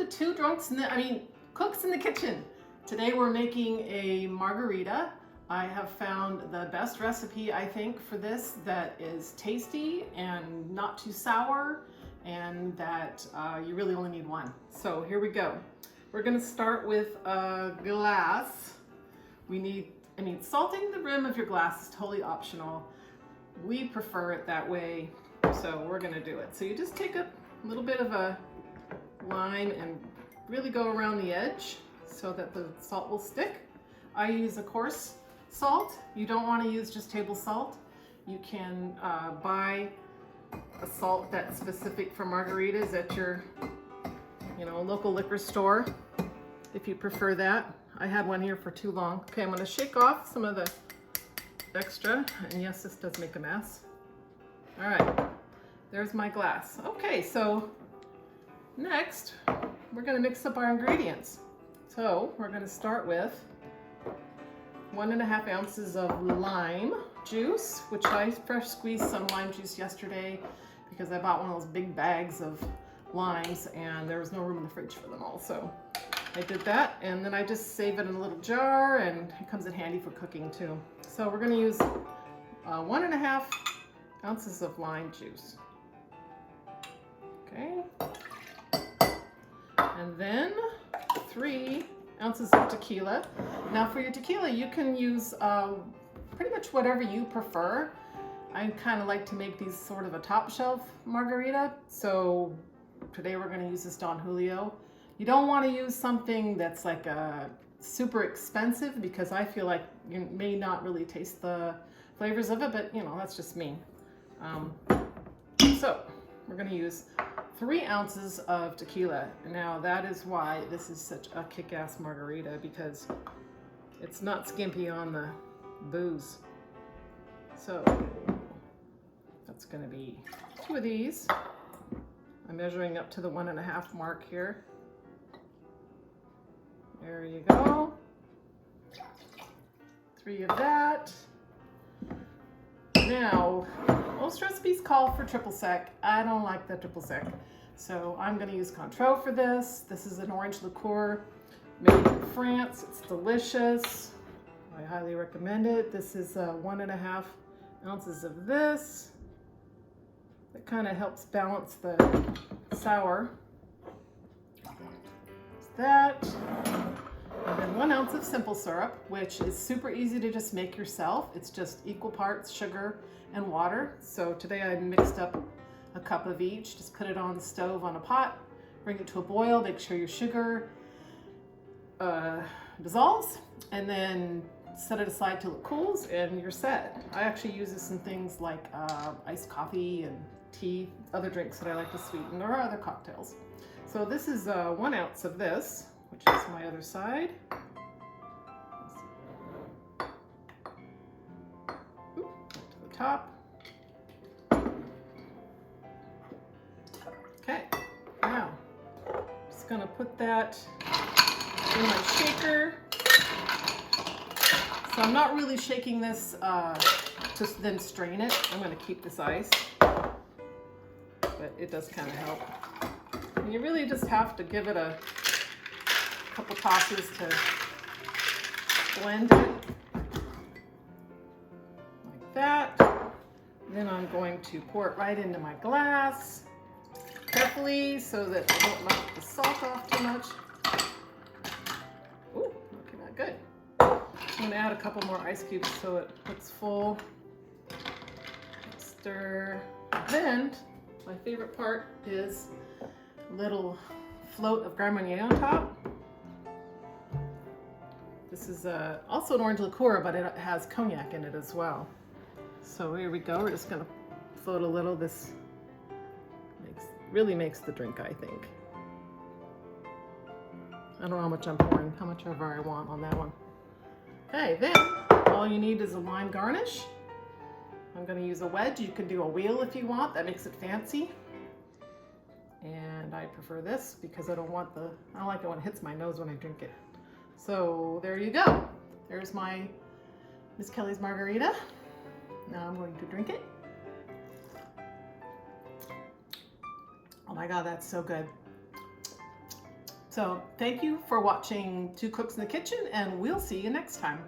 two drunks cooks in the kitchen. Today we're making a margarita. I have found the best recipe, I think, for this that is tasty and not too sour, and that you really only need one. So here we go. We're gonna start with a glass. Salting the rim of your glass is totally optional. We prefer it that way, so we're gonna do it. So you just take a little bit of a lime and really go around the edge so that the salt will stick. I use a coarse salt. You don't want to use just table salt. You can buy a salt that's specific for margaritas at your local liquor store if you prefer that. I had one here for too long. Okay, I'm going to shake off some of the extra, and yes, this does make a mess. All right, there's my glass. Okay, so next we're going to mix up our ingredients. So we're going to start with 1.5 ounces of lime juice, which I fresh squeezed some lime juice yesterday because I bought one of those big bags of limes and there was no room in the fridge for them all. So I did that, and then I just save it in a little jar, and it comes in handy for cooking too. So we're going to use 1.5 ounces of lime juice. Okay. And then 3 ounces of tequila. Now for your tequila, you can use pretty much whatever you prefer. I kind of like to make these sort of a top shelf margarita. So today we're going to use this Don Julio. You don't want to use something that's like super expensive because I feel like you may not really taste the flavors of it, but that's just me. So we're going to use 3 ounces of tequila. Now that is why this is such a kick-ass margarita, because it's not skimpy on the booze. So that's going to be 2 of these. I'm measuring up to the 1.5 mark here. There you go. 3 of that. Now, most recipes call for triple sec. I don't like the triple sec. So I'm going to use Cointreau for this. This is an orange liqueur made in France. It's delicious. I highly recommend it. This is 1.5 ounces of this. It kind of helps balance the sour. There's that. And then 1 ounce of simple syrup, which is super easy to just make yourself. It's just equal parts sugar and water. So today I mixed up a cup of each. Just put it on the stove on a pot, bring it to a boil, make sure your sugar dissolves, and then set it aside till it cools and you're set. I actually use this in things like iced coffee and tea, other drinks that I like to sweeten, or other cocktails. So this is 1 ounce of this, which is my other side. Oop, to the top. Okay, now I'm just gonna put that in my shaker. So I'm not really shaking this to then strain it. I'm gonna keep this ice, but it does kind of help. And you really just have to give it a couple tosses to blend it like that. Then I'm going to pour it right into my glass carefully so that I don't knock the salt off too much. Ooh, looking that good. I'm going to add a couple more ice cubes so it looks full. Stir. Then my favorite part is a little float of Marnier on top. This is also an orange liqueur, but it has cognac in it as well. So here we go. We're just going to float a little. This really makes the drink, I think. I don't know how much I'm pouring, how much ever I want on that one. Okay, then all you need is a lime garnish. I'm going to use a wedge. You can do a wheel if you want. That makes it fancy. And I prefer this because I don't like it when it hits my nose when I drink it. So there you go. There's my Miss Kelly's margarita. Now I'm going to drink it. Oh my God, that's so good. So thank you for watching Two Cooks in the Kitchen, and we'll see you next time.